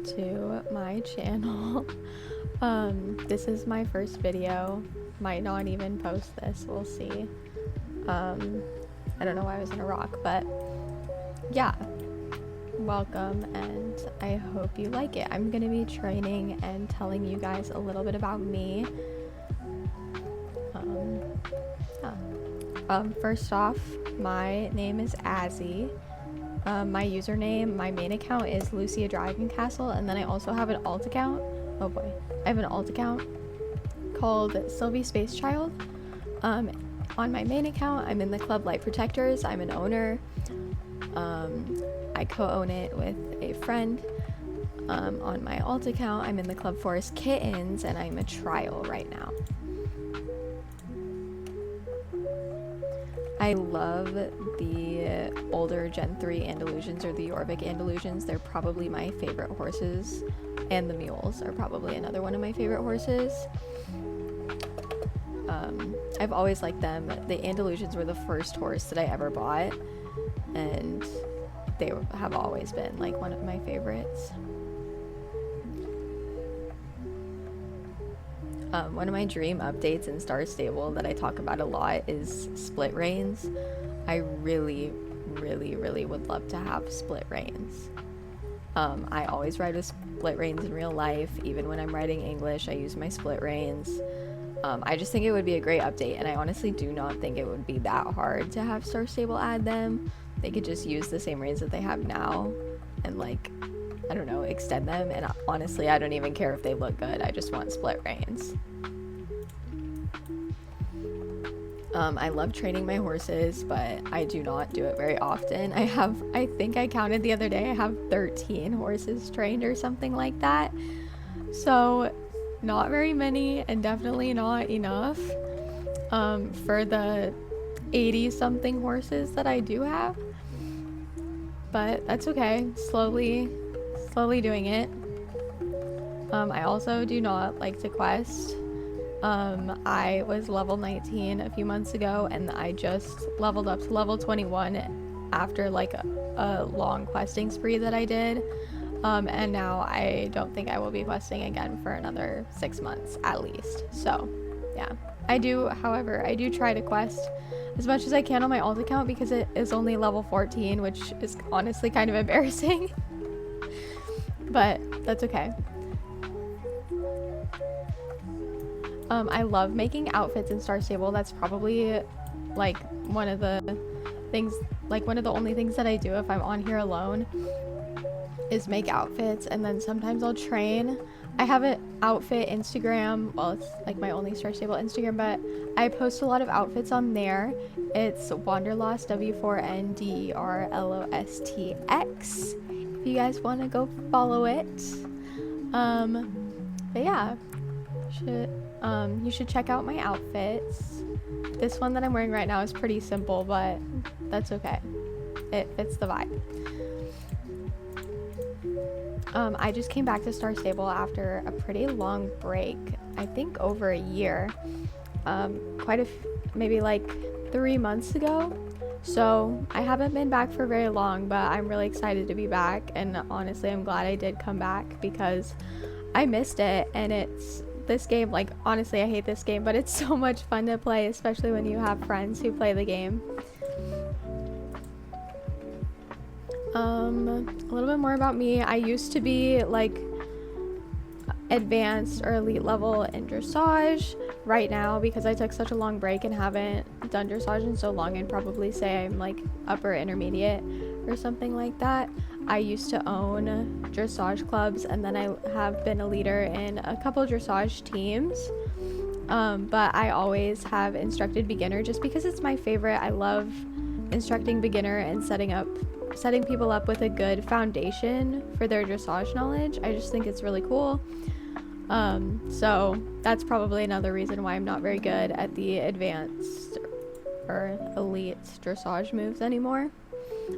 to my channel. This is my first video. Might not even post this, we'll see. I don't know why I was in a rock, but yeah, welcome, and I hope you like it. I'm gonna be training and telling you guys a little bit about me. First off, my name is Azie. My username, my main account is Lucia dragoncastle, and then I also have an alt account. Oh boy, I have an alt account called Sylvie spacechild. On my main account, I'm in the club Light Protectors. I'm an owner. I co-own it with a friend. On my alt account, I'm in the club Forrest Kittens, and I'm a trial right now. I love the older Gen 3 Andalusians, or the Jorvik Andalusians. They're probably my favorite horses, and the mules are probably another one of my favorite horses. I've always liked them. The Andalusians were the first horse that I ever bought, and they have always been like one of my favorites. One of my dream updates in Star Stable that I talk about a lot is split reins. I really would love to have split reins. I always ride with split reins in real life. Even when I'm riding English, I use my split reins. I just think it would be a great update, and I honestly do not think it would be that hard to have Star Stable add them. They could just use the same reins that they have now and, like, I don't know, extend them, and honestly I don't even care if they look good. I just want split reins. I love training my horses, but I do not do it very often. I think I counted the other day, I have 13 horses trained or something like that. So not very many, and definitely not enough for the 80 something horses that I do have. But that's okay. Slowly doing it. I also do not like to quest. I was level 19 a few months ago, and I just leveled up to level 21 after like a long questing spree that I did. And now I don't think I will be questing again for another 6 months at least. So yeah, however, I do try to quest as much as I can on my alt account because it is only level 14, which is honestly kind of embarrassing. But that's okay. I love making outfits in Star Stable. That's probably like one of the only things that I do if I'm on here alone is make outfits, and then sometimes I'll train. I have an outfit Instagram. Well, it's like my only Star Stable Instagram, but I post a lot of outfits on there. It's Wanderlost, WFONDERLOSTX. If you guys want to go follow it. But yeah, you should check out my outfits. This one that I'm wearing right now is pretty simple, but that's okay. It fits the vibe. I just came back to Star Stable after a pretty long break. I think over a year. Maybe like 3 months ago. So I haven't been back for very long, but I'm really excited to be back, and honestly I'm glad I did come back because I missed it. And it's this game, like, honestly I hate this game, but it's so much fun to play, especially when you have friends who play the game. A little bit more about me. I used to be like advanced or elite level in dressage. Right now, because I took such a long break and haven't done dressage in so long, I'd probably say I'm like upper intermediate or something like that. I used to own dressage clubs, and then I have been a leader in a couple dressage teams. But I always have instructed beginner just because it's my favorite. I love instructing beginner and setting people up with a good foundation for their dressage knowledge. I just think it's really cool. So that's probably another reason why I'm not very good at the advanced or elite dressage moves anymore.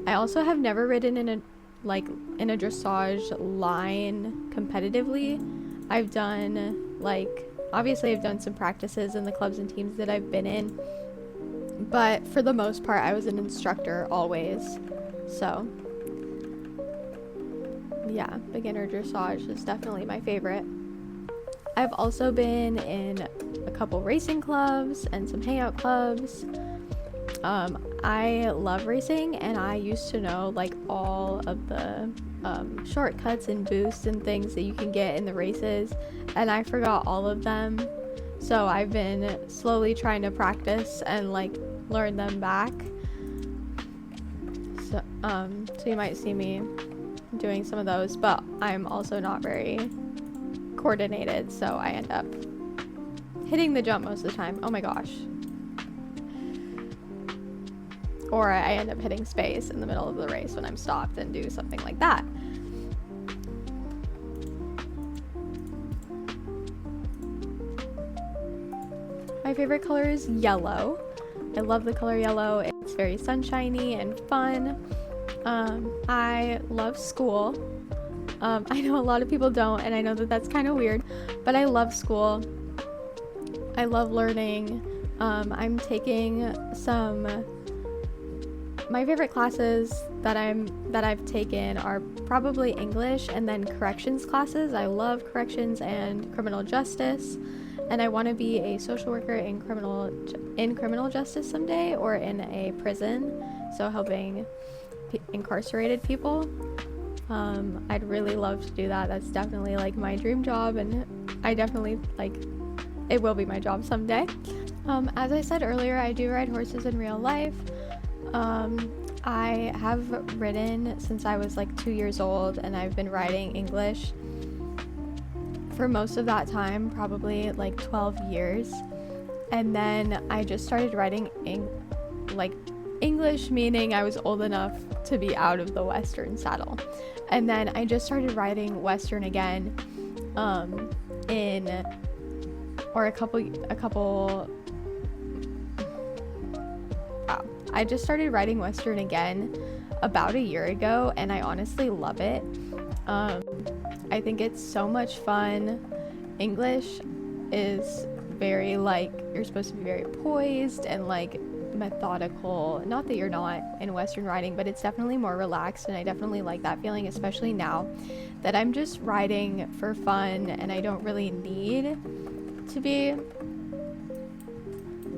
I also have never ridden in a dressage line competitively. I've done obviously I've done some practices in the clubs and teams that I've been in, but for the most part I was an instructor always. So yeah, beginner dressage is definitely my favorite. I've also been in a couple racing clubs and some hangout clubs. I love racing, and I used to know like all of the shortcuts and boosts and things that you can get in the races, and I forgot all of them. So I've been slowly trying to practice and like learn them back. So you might see me doing some of those, but I'm also not very coordinated, so I end up hitting the jump most of the time. Oh my gosh. Or I end up hitting space in the middle of the race when I'm stopped and do something like that. My favorite color is yellow. I love the color yellow. It's very sunshiny and fun. I love school. I know a lot of people don't, and I know that that's kind of weird, but I love school. I love learning. I'm taking my favorite classes that I've taken are probably English and then corrections classes. I love corrections and criminal justice, and I want to be a social worker in criminal justice someday, or in a prison, so helping incarcerated people. I'd really love to do that. That's definitely like my dream job, and I definitely it will be my job someday. As I said earlier, I do ride horses in real life. I have ridden since I was like 2 years old, and I've been riding English for most of that time, probably like 12 years. And then I just started riding English, meaning I was old enough to be out of the Western saddle. And then I just started riding Western again, I just started riding Western again about a year ago, and I honestly love it. I think it's so much fun. English is very you're supposed to be very poised and methodical. Not that you're not in Western riding, but it's definitely more relaxed, and I definitely like that feeling, especially now that I'm just riding for fun and I don't really need to be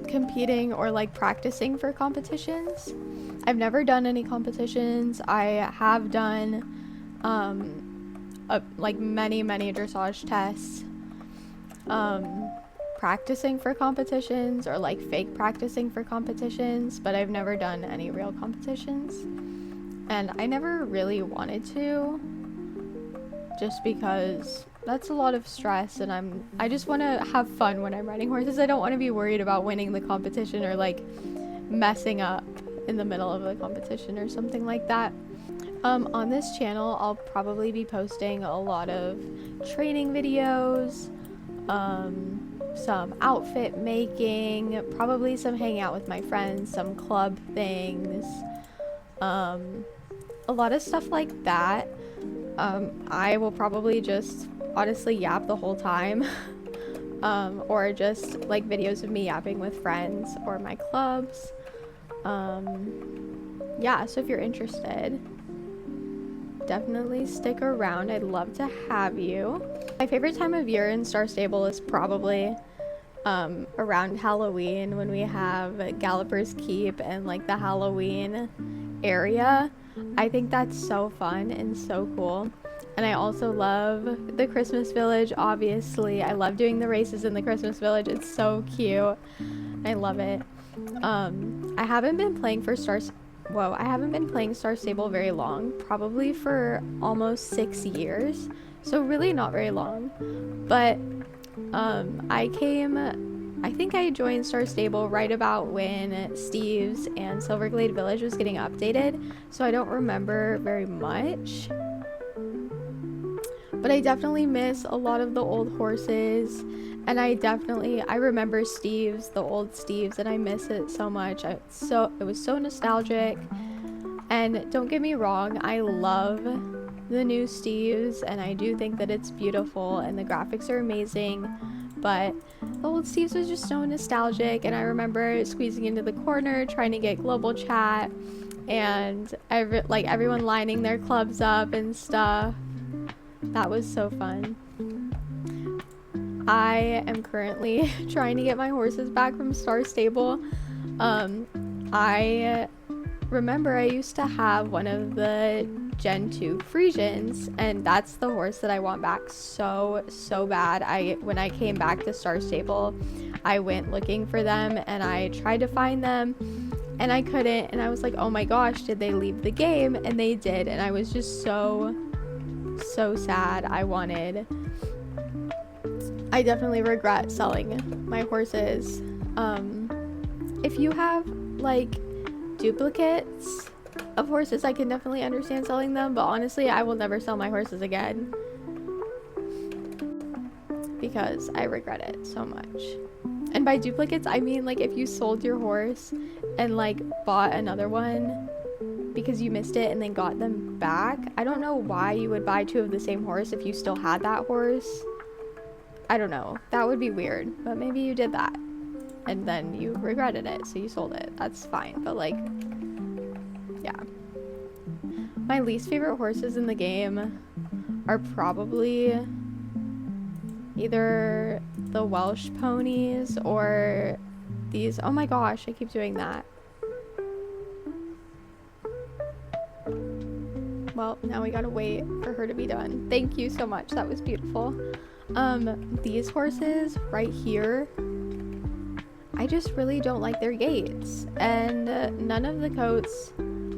competing or practicing for competitions. I've never done any competitions. I have done many dressage tests, practicing for competitions, or fake practicing for competitions, but I've never done any real competitions, and I never really wanted to, just because that's a lot of stress, and I just want to have fun when I'm riding horses. I don't want to be worried about winning the competition or messing up in the middle of the competition or something like that. On this channel, I'll probably be posting a lot of training videos, some outfit making, probably some hanging out with my friends, some club things, a lot of stuff like that. I will probably just honestly yap the whole time, or just videos of me yapping with friends or my clubs. Yeah, so if you're interested, definitely stick around. I'd love to have you. My favorite time of year in Star Stable is probably around Halloween, when we have Galloper's Keep and the Halloween area. I think that's so fun and so cool. And I also love the Christmas Village, obviously. I love doing the races in the Christmas Village. It's so cute. I love it. I haven't been playing Star Stable very long, probably for almost 6 years. So really not very long. But I think I joined Star Stable right about when Steve's and Silverglade Village was getting updated, so I don't remember very much. But I definitely miss a lot of the old horses, and I remember the old Steve's, and I miss it so much. It was so nostalgic. And don't get me wrong, I love the new Steve's, and I do think that it's beautiful and the graphics are amazing, but the old Steve's was just so nostalgic. And I remember squeezing into the corner trying to get global chat, and everyone lining their clubs up and stuff, That was so fun. I am currently trying to get my horses back from Star Stable. I remember I used to have one of the Gen 2 Frisians, and that's the horse that I want back so bad. When I came back to Star Stable, I went looking for them and I tried to find them and I couldn't, and I was like, oh my gosh, did they leave the game? And they did, and I was just so sad. I definitely regret selling my horses. If you have like duplicates of horses, I can definitely understand selling them, but honestly, I will never sell my horses again because I regret it so much. And by duplicates, I mean like if you sold your horse and like bought another one because you missed it and then got them back. I don't know why you would buy 2 of the same horse if you still had that horse. I don't know. That would be weird, but maybe you did that and then you regretted it, so you sold it. That's fine, but like, yeah. My least favorite horses in the game are probably either the Welsh ponies or these. Oh my gosh, I keep doing that. Well, now we gotta wait for her to be done. Thank you so much. That was beautiful. These horses right here, I just really don't like their gaits, and none of the coats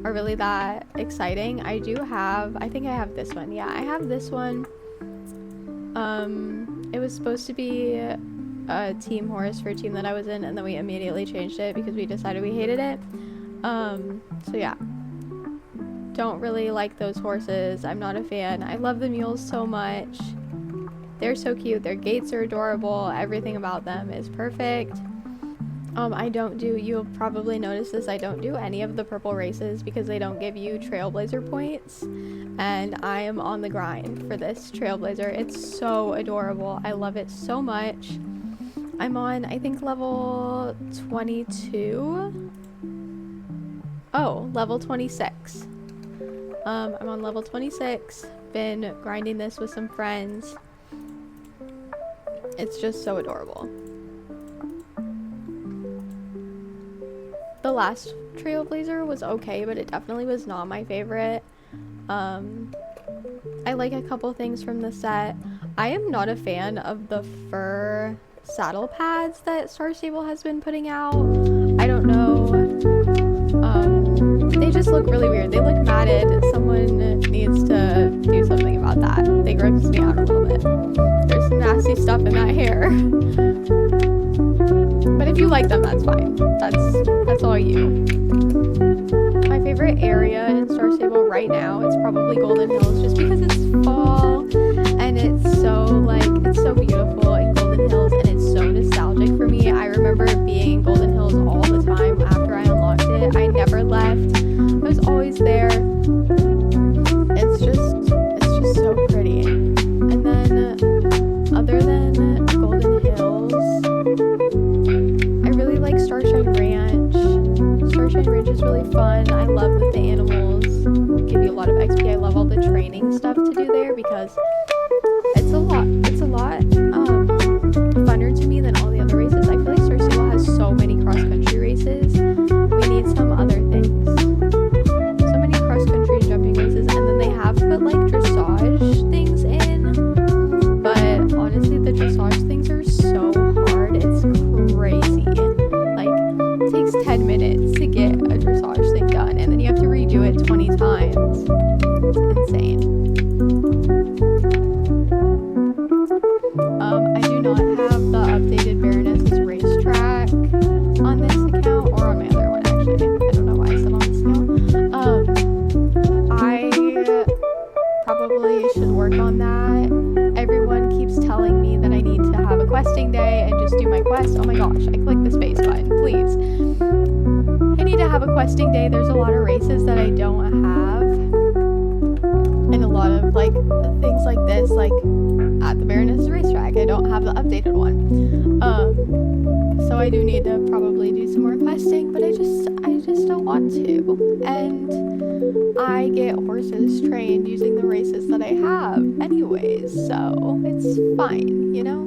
are really that exciting. I think I have this one. Yeah, I have this one. It was supposed to be a team horse for a team that I was in, and then we immediately changed it because we decided we hated it. So yeah, don't really like those horses. I'm not a fan. I love the mules so much. They're so cute. Their gaits are adorable. Everything about them is perfect. You'll probably notice this, I don't do any of the purple races because they don't give you trailblazer points, and I am on the grind for this trailblazer. It's so adorable. I love it so much. I'm on, I think, level 22. Oh, level 26. I'm on level 26. Been grinding this with some friends. It's just so adorable. The last trailblazer was okay, but it definitely was not my favorite. I like a couple things from the set. I am not a fan of the fur saddle pads that Star Stable has been putting out. I don't know. They just look really weird. They look matted. Someone needs to do something about that. They gross me out a little bit. There's some nasty stuff in that hair. But if you like them, that's fine. That's all you. My favorite area in Star Stable right now, it's probably Golden Hills, just because it's fall and it's so beautiful in Golden Hills, and it's so nostalgic for me. I remember being in Golden Hills all the time after I unlocked it. I never left. I was always there. It's just so pretty. And then other than Golden Hills, I really like Starshine Ranch. Starshine Ranch is really fun. I love that the animals give you a lot of XP. I love all the training stuff to do there because it's a lot funner to me than all the other races. I feel like Star Stable has so many cross-country races. We need some other things. So many cross-country and jumping races, and then they have put like dressage things in, but honestly the dressage things are so hard. It's crazy. Like, it takes 10 minutes to get a dressage thing done, and then you have to redo it 20 times. It's insane. I do not have the updated Baroness's racetrack on this account, or on my other one actually. I don't know why I said on this account. I probably should work on that. Everyone keeps telling me that I need to have a questing day and just do my quest. Oh my gosh, I clicked the space button, please. I need to have a questing day. There's a lot of races that I don't have, and a lot of like things like this, like at the Baroness's racetrack, I don't have the updated one. So I do need to probably do some more questing, but I just still want to. And I get horses trained using the races that I have anyways, so it's fine, you know?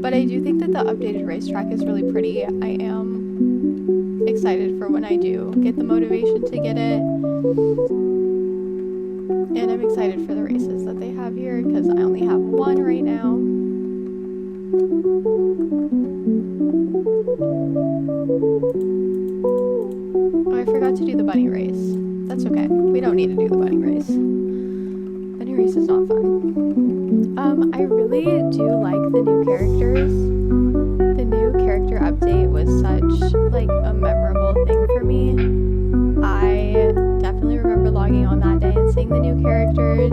But I do think that the updated racetrack is really pretty. I am excited for when I do get the motivation to get it. And I'm excited for the races that they have here because I only have one right now. Oh, I forgot to do the bunny race. That's okay. We don't need to do the bunny race. Bunny race is not fun. I really do like the new characters. The new character update was such like a memorable thing for me. I definitely remember logging on that day and seeing the new characters.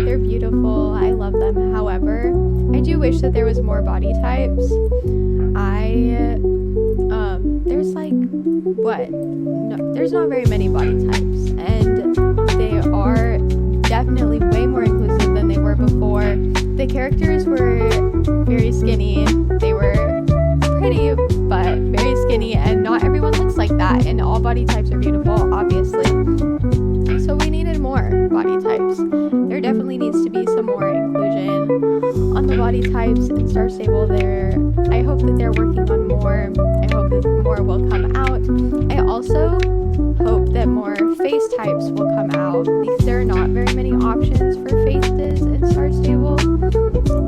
They're beautiful. I love them. However, I do wish that there was more body types. There's like, what? No, there's not very many body types, and they are definitely way more inclusive than they were before. The characters were very skinny. They were pretty, but very skinny, and not everyone looks like that, and all body types are beautiful, obviously. So we needed more body types. There definitely needs to be some more inclusion on the body types in Star Stable there. I hope that they're working on more. I hope that more will come out. I also hope that more face types will come out because there are not very many options for faces in Star Stable.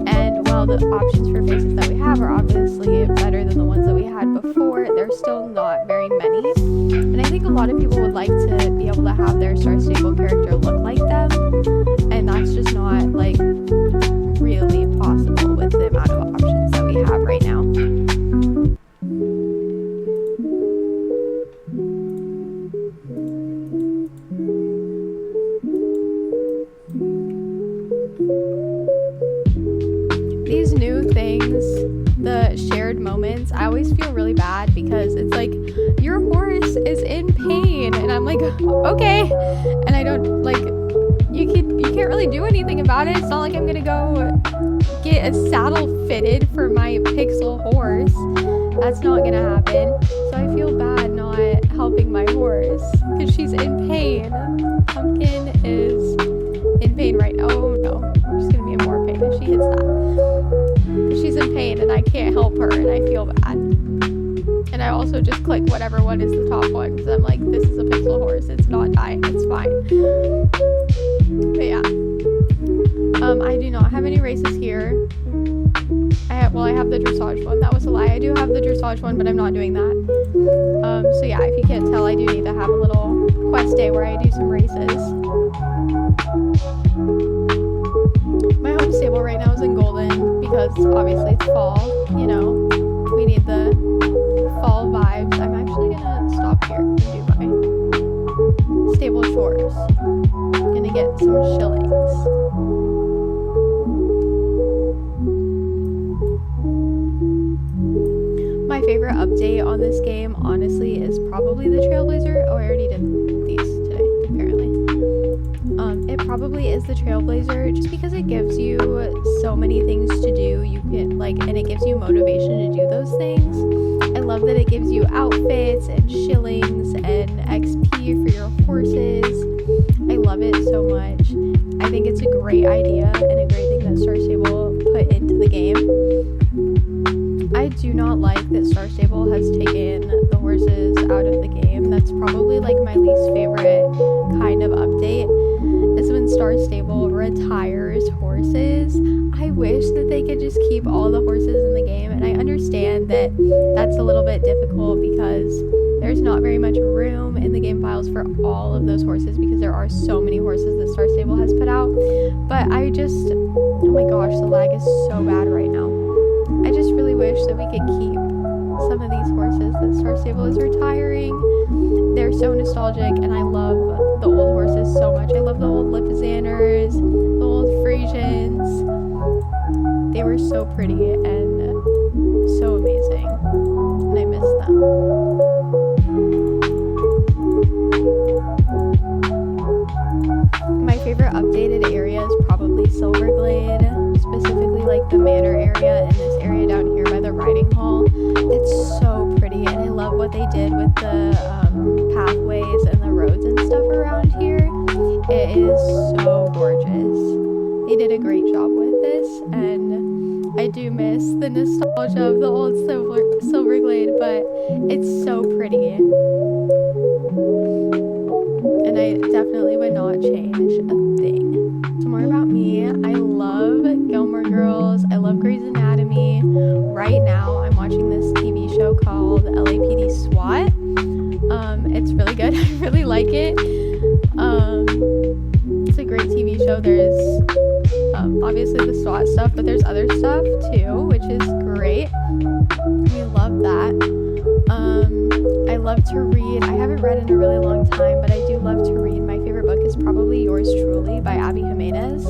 And while the options for faces that we have are obviously better than the ones that we had before, there's still not very many. And I think a lot of people would like to be able to have their Star Stable character look like them. And that's just not like really possible with the amount of options that we have right now. These new things, the shared moments, I always feel really bad because it's like, your horse is in pain, and I'm like, okay, and I don't, like, you can't really do anything about it. It's not like I'm gonna go get a saddle fitted for my pixel horse. That's not gonna happen. So I feel bad not helping my horse because she's in pain. Pumpkin is in pain right now. Oh no, she's gonna be in more pain if she hits that. She's in pain and I can't help her, and I feel bad. And I also just click whatever one is the top one because I'm like, this is a pixel horse. It's not dying. It's fine. But yeah. I do not have any races here. I have the dressage one. That was a lie. I do have the dressage one, but I'm not doing that. So yeah, if you can't tell, I do need to have a little quest day where I do some races. My home stable right now is in Golden because obviously it's fall, you know. We need the fall vibes. I'm actually gonna stop here and do my stable chores. I'm gonna get some shillings. My favorite update on this game, honestly, is probably the Trailblazer. Oh, I already did these today, apparently. It probably is the Trailblazer just because it gives you so many things to do. You can, like, and it gives you motivation to do those things. I love that it gives you outfits and shillings and XP for your horses. I love it so much. I think it's a great idea and a great thing that Star Stable put into the game. I do not like that Star Stable has taken the horses out of the game. That's probably like my least favorite kind of update, is when Star Stable retires horses. I wish that they could just keep all the horses in the game, and I understand that that's a little bit difficult because there's not very much room in the game files for all of those horses because there are so many horses that Star Stable has put out. But I just, oh my gosh, the lag is so bad right now. I just really wish that we could keep some of these horses that Star Stable is retiring. They're so nostalgic, and I love the old horses so much. I love the old Lipizaners, the old Frisians. They were so pretty and so amazing, and I miss them. My favorite updated area is probably Silverglade, specifically like the manor area and this area down here by the riding hall. It's so pretty, and I love what they did with the pathways and the roads and stuff around here. It is so gorgeous. They did a great job with this, and I do miss the nostalgia of the old Silverglade, but it's so pretty. And I definitely would not change a thing. So more about me. I love Gilmore Girls. I love Grey's Anatomy. Right now, I'm watching this TV show called LAPD SWAT. It's really good. I really like it. It's a great TV show. There's obviously the SWAT stuff, but there's other stuff too, which is great. We love that. I love to read. I haven't read in a really long time, but I do love to read. My favorite book is probably Yours Truly by Abby Jimenez.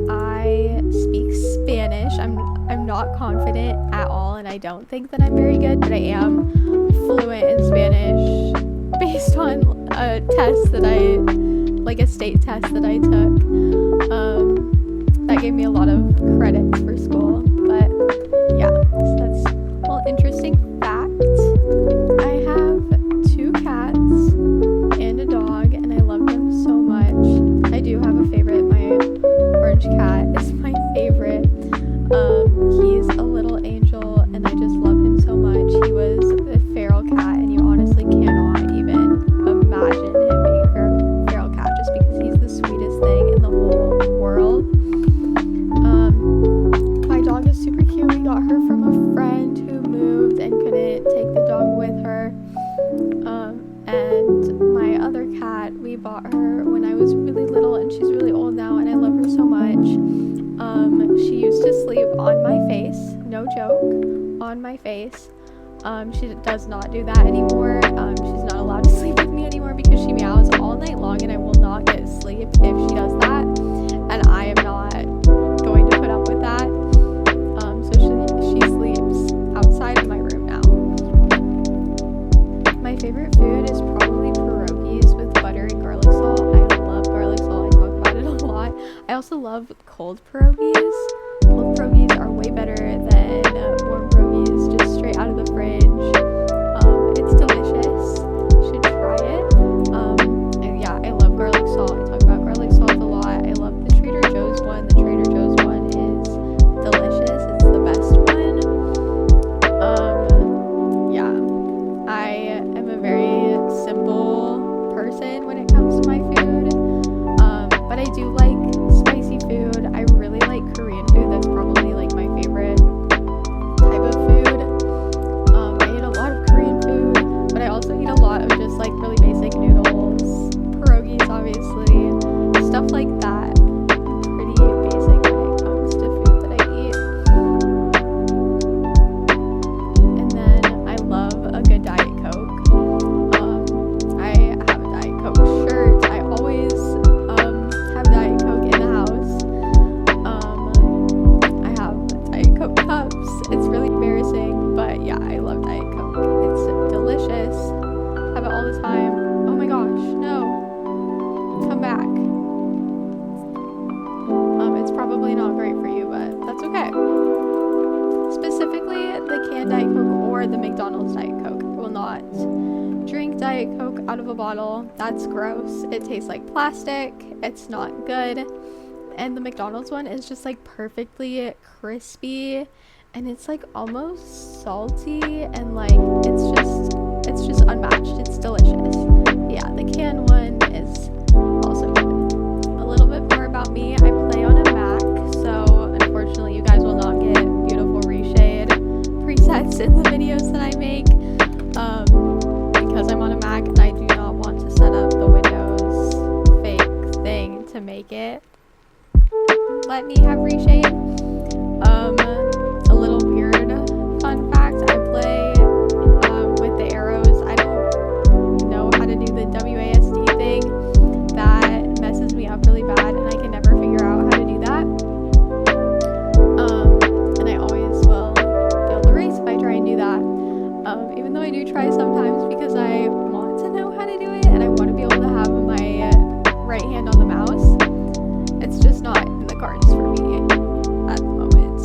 I speak Spanish. I'm not confident at all, and I don't think that I'm very good, but I am fluent in Spanish based on a test that a state test that I took. That gave me a lot of credits for school, but yeah, so that's a little interesting fact. I have 2 cats and a dog, and I love them so much. I do have a favorite. My orange cat is my favorite. He's a little angel, and I just love him so much. He was a feral cat, and you honestly cannot even imagine him being a feral cat just because he's the sweetest thing in the whole world. My dog is super cute. We got her from a friend who moved and couldn't take the dog with her. And my other cat, we bought her when I was really little, and she's really old now, and I love her so much. She used to sleep on my face, no joke, on my face. She does not do that anymore. She's not allowed to sleep with me anymore because she meows all night long, and I will not get sleep if she does that, and I am not going to put up with that. So she sleeps outside of my room now. My favorite food is probably pierogies with butter and garlic salt. I love garlic salt. I talk about it a lot. I also love cold pierogies. Cold pierogies are way better than warm pierogies just straight out of the fridge. It's delicious. You should try it. And yeah, I love garlic salt. I talk about garlic salt a lot. I love the Trader Joe's one. The Trader Joe's one is delicious. It's the best one. Yeah, I am a very simple person when it comes to my food. But I do like spicy food. I really like Korean food. That's probably like my favorite type of food. I eat a lot of Korean food, but I also eat a lot of just like really basic noodles, pierogies, obviously, stuff like that. Pretty basic when it comes to food that I eat. And then I love a good Diet Coke. I have a Diet Coke shirt. I always have Diet Coke in the house. I have Diet Coke cups. It's really embarrassing, but yeah, I love Diet Coke. It's delicious. Have it all the time. Oh my gosh, no. Come back. It's probably not great for you, but that's okay. Specifically, the canned Diet Coke or the McDonald's Diet Coke. I will not drink Diet Coke out of a bottle. That's gross. It tastes like plastic. It's not good. And the McDonald's one is just like perfectly crispy, and it's like almost salty, and like it's just unmatched. It's delicious. Yeah, the canned one is also good. A little bit more about me. I play on a Mac, so unfortunately you guys will not get beautiful reshade presets in the videos that I make, because I'm on a Mac and I do not want to set up the Windows fake thing to make it let me have reshade. A little weird fun fact, I play with the arrows. I don't know how to do the WASD thing. That messes me up really bad, and I can never figure out how to do that. And I always will fail the race if I try and do that. Even though I do try sometimes because I want to know how to do it, and I want to be able to have my right hand on the mouse. It's just not in the cards for me at the moment.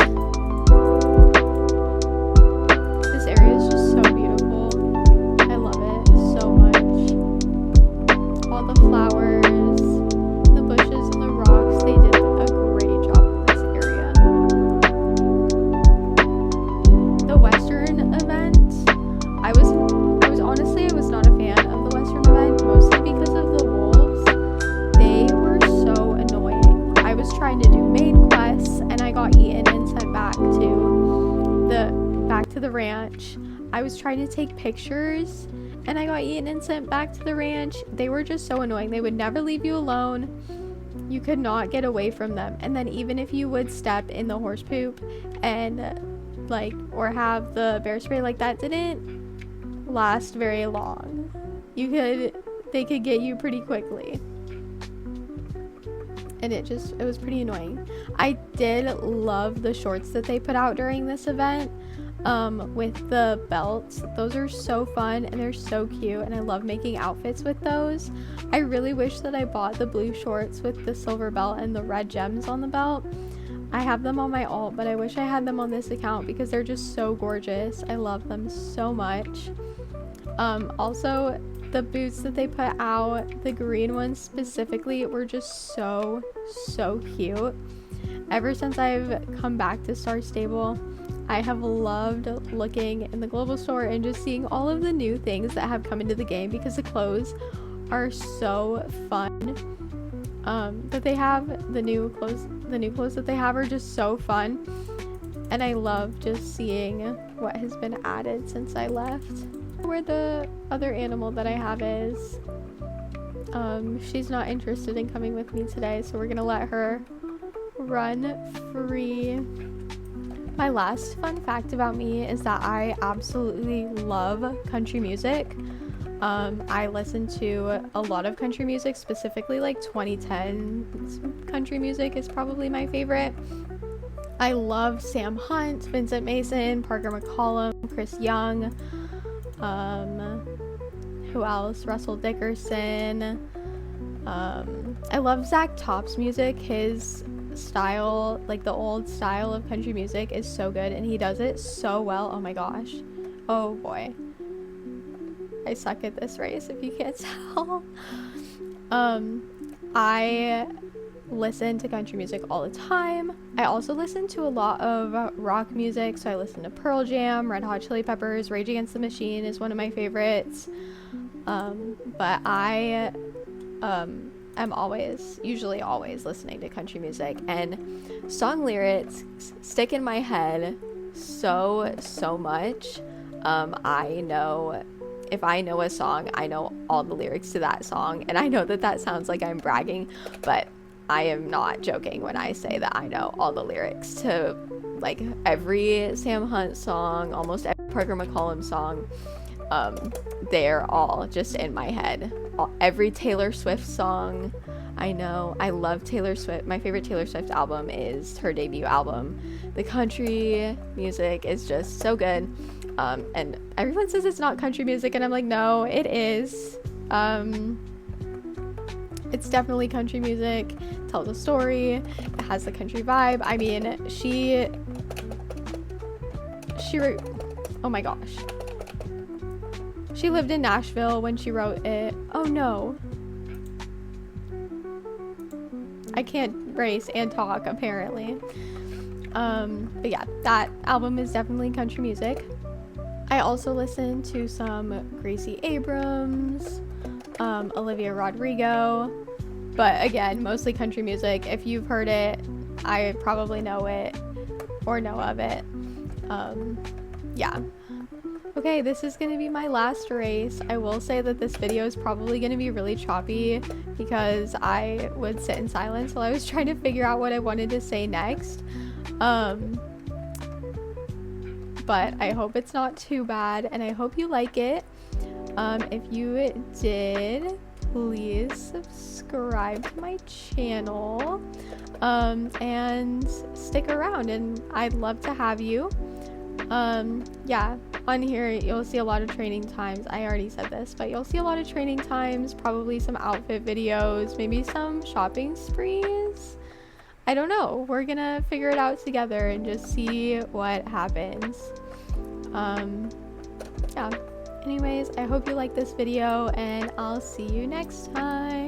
to the ranch. I was trying to take pictures and I got eaten and sent back to the ranch. They were just so annoying. They would never leave you alone. You could not get away from them. And then even if you would step in the horse poop and like, or have the bear spray, like that didn't last very long. They could get you pretty quickly. And it was pretty annoying. I did love the shorts that they put out during this event. With the belts. Those are so fun and they're so cute, and I love making outfits with those. I really wish that I bought the blue shorts with the silver belt and the red gems on the belt. I have them on my alt, but I wish I had them on this account because they're just so gorgeous. I love them so much. Also, the boots that they put out, the green ones specifically, were just so cute. Ever since I've come back to Star Stable, I have loved looking in the global store and just seeing all of the new things that have come into the game, because the clothes are so fun. That they have, the new clothes that they have are just so fun, and I love just seeing what has been added since I left. Where the other animal that I have is, she's not interested in coming with me today, so we're gonna let her run free. My last fun fact about me is that I absolutely love country music. I listen to a lot of country music, specifically like 2010 country music is probably my favorite. I love Sam Hunt, Vincent Mason, Parker McCollum, Chris Young, who else? Russell Dickerson. I love Zach Top's music. His style, like the old style of country music, is so good and he does it so well. Oh my gosh. Oh boy. I suck at this race if you can't tell. I listen to country music all the time. I also listen to a lot of rock music, so I listen to Pearl Jam, Red Hot Chili Peppers, Rage Against the Machine is one of my favorites. But I am usually always listening to country music, and song lyrics stick in my head so much. If I know a song, I know all the lyrics to that song, and I know that sounds like I'm bragging, but I am not joking when I say that I know all the lyrics to like every Sam Hunt song, almost every Parker McCollum song. They're all just in my head. Every Taylor Swift song, I know. I love Taylor Swift. My favorite Taylor Swift album is her debut album. The country music is just so good. And everyone says it's not country music, and I'm like, no, it is. It's definitely country music. It tells a story. It has the country vibe. I mean, oh my gosh. She lived in Nashville when she wrote it. Oh no. I can't race and talk, apparently. But yeah, that album is definitely country music. I also listen to some Gracie Abrams, Olivia Rodrigo, but again, mostly country music. If you've heard it, I probably know it or know of it. Yeah. Okay, this is going to be my last race. I will say that this video is probably going to be really choppy because I would sit in silence while I was trying to figure out what I wanted to say next. But I hope it's not too bad, and I hope you like it. If you did, please subscribe to my channel, and stick around, and I'd love to have you. Yeah, on here you'll see a lot of training times. I already said this, but you'll see a lot of training times, probably some outfit videos, maybe some shopping sprees. I don't know. We're gonna figure it out together and just see what happens. Yeah. Anyways, I hope you like this video, and I'll see you next time.